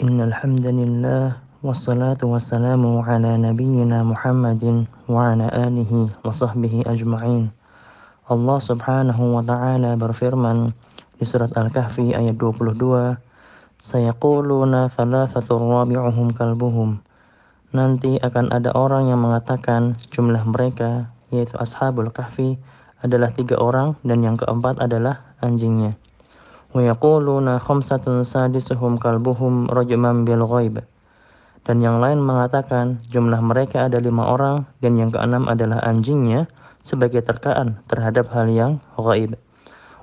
Innal hamdalillah wassalatu wassalamu ala nabiyyina Muhammadin wa ala alihi wa sahbihi ajma'in. Allah Subhanahu wa ta'ala berfirman di surat Al-Kahfi ayat 22, sayaquluna thalathatur rabi'uhum kalbuhum. Nanti akan ada orang yang mengatakan jumlah mereka, yaitu Ashabul Kahfi, adalah 3 orang dan yang keempat adalah anjingnya. Wa yaquluna khamsatun sadisuhum kalbuhum rajman bil ghaib. Dan yang lain mengatakan jumlah mereka ada 5 orang dan yang keenam adalah anjingnya sebagai terkaan terhadap hal yang ghaib.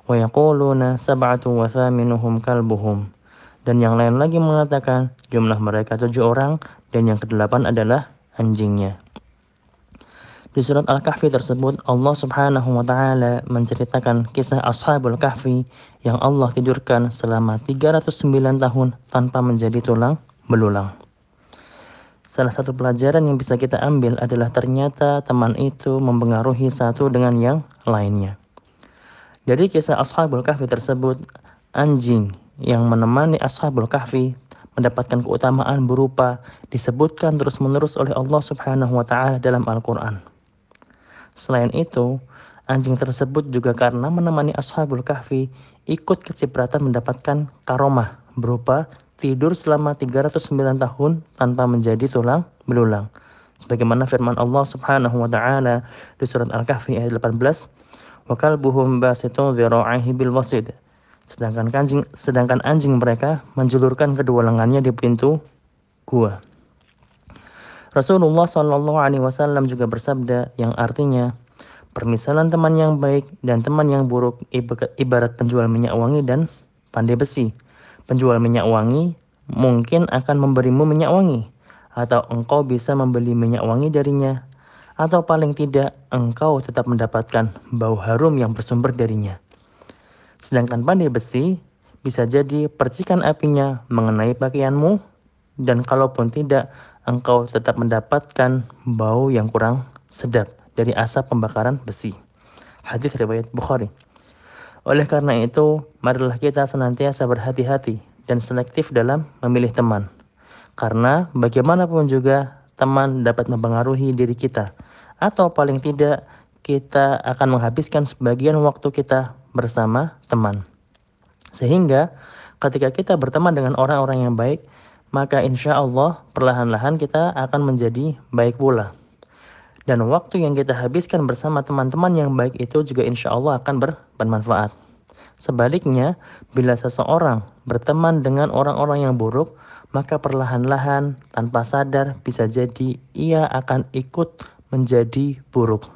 Wa yaquluna sab'atu wa thaminuhum kalbuhum. Dan yang lain lagi mengatakan jumlah mereka 7 orang dan yang kedelapan adalah anjingnya. Di surat Al-Kahfi tersebut Allah Subhanahu wa ta'ala menceritakan kisah Ashabul Kahfi yang Allah tidurkan selama 309 tahun tanpa menjadi tulang belulang. Salah satu pelajaran yang bisa kita ambil adalah ternyata teman itu mempengaruhi satu dengan yang lainnya. Dari kisah Ashabul Kahfi tersebut, anjing yang menemani Ashabul Kahfi mendapatkan keutamaan berupa disebutkan terus-menerus oleh Allah Subhanahu wa ta'ala dalam Al-Quran. Selain itu, anjing tersebut juga karena menemani Ashabul Kahfi ikut kecipratan mendapatkan karomah berupa tidur selama 309 tahun tanpa menjadi tulang belulang. Sebagaimana firman Allah Subhanahu wa ta'ala di surat Al-Kahfi ayat 18, wa kalbuhum basitun dhira'ihi bil wasid. Sedangkan anjing mereka menjulurkan kedua lengannya di pintu gua. Rasulullah SAW juga bersabda yang artinya, permisalan teman yang baik dan teman yang buruk ibarat penjual minyak wangi dan pandai besi. Penjual minyak wangi mungkin akan memberimu minyak wangi, atau engkau bisa membeli minyak wangi darinya, atau paling tidak engkau tetap mendapatkan bau harum yang bersumber darinya. Sedangkan pandai besi bisa jadi percikan apinya mengenai pakaianmu, dan kalaupun tidak, engkau tetap mendapatkan bau yang kurang sedap dari asap pembakaran besi. Hadis riwayat Bukhari. Oleh karena itu, marilah kita senantiasa berhati-hati dan selektif dalam memilih teman. Karena bagaimanapun juga teman dapat mempengaruhi diri kita, atau paling tidak kita akan menghabiskan sebagian waktu kita bersama teman. Sehingga ketika kita berteman dengan orang-orang yang baik, maka insya Allah perlahan-lahan kita akan menjadi baik pula. Dan waktu yang kita habiskan bersama teman-teman yang baik itu juga insya Allah akan bermanfaat. Sebaliknya, bila seseorang berteman dengan orang-orang yang buruk, maka perlahan-lahan tanpa sadar bisa jadi ia akan ikut menjadi buruk.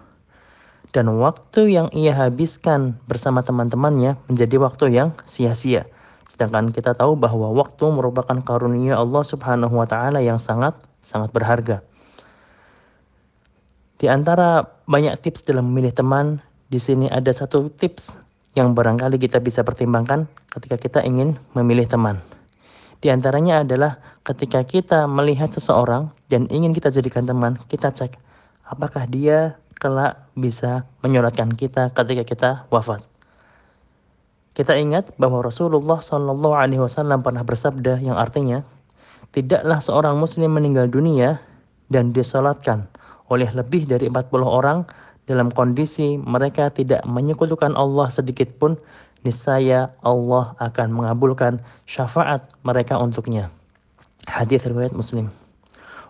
Dan waktu yang ia habiskan bersama teman-temannya menjadi waktu yang sia-sia. Sedangkan kita tahu bahwa waktu merupakan karunia Allah Subhanahu wa ta'ala yang sangat berharga. Di antara banyak tips dalam memilih teman, di sini ada satu tips yang barangkali kita bisa pertimbangkan ketika kita ingin memilih teman. Di antaranya adalah ketika kita melihat seseorang dan ingin kita jadikan teman, kita cek apakah dia kelak bisa menyolatkan kita ketika kita wafat. Kita ingat bahwa Rasulullah SAW pernah bersabda yang artinya, tidaklah seorang muslim meninggal dunia dan disolatkan oleh lebih dari 40 orang dalam kondisi mereka tidak menyekutukan Allah sedikit pun, niscaya Allah akan mengabulkan syafaat mereka untuknya. Hadis riwayat Muslim.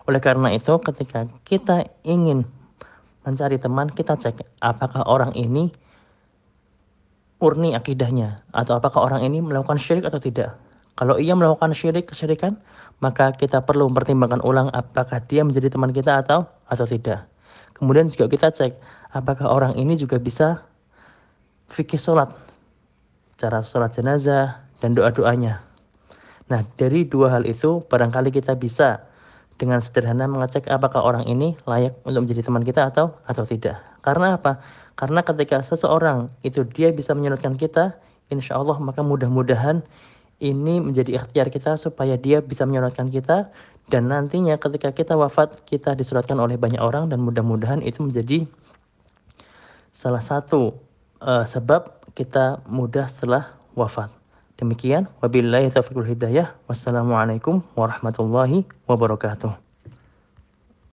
Oleh karena itu, ketika kita ingin mencari teman, kita cek apakah orang ini murni akidahnya, atau apakah orang ini melakukan syirik atau tidak. Kalau ia melakukan kesyirikan, maka kita perlu mempertimbangkan ulang apakah dia menjadi teman kita atau tidak. Kemudian juga kita cek apakah orang ini juga bisa fikih sholat, cara sholat jenazah dan doa-doanya. Nah, dari dua hal itu barangkali kita bisa dengan sederhana mengecek apakah orang ini layak untuk menjadi teman kita atau tidak. Karena apa? Karena ketika seseorang itu dia bisa menyolatkan kita, insya Allah maka mudah-mudahan ini menjadi ikhtiar kita supaya dia bisa menyolatkan kita, dan nantinya ketika kita wafat kita disolatkan oleh banyak orang, dan mudah-mudahan itu menjadi salah satu sebab kita mudah setelah wafat. Demikian, wabillahi taufiq wal hidayah. Wassalamualaikum warahmatullahi wabarakatuh.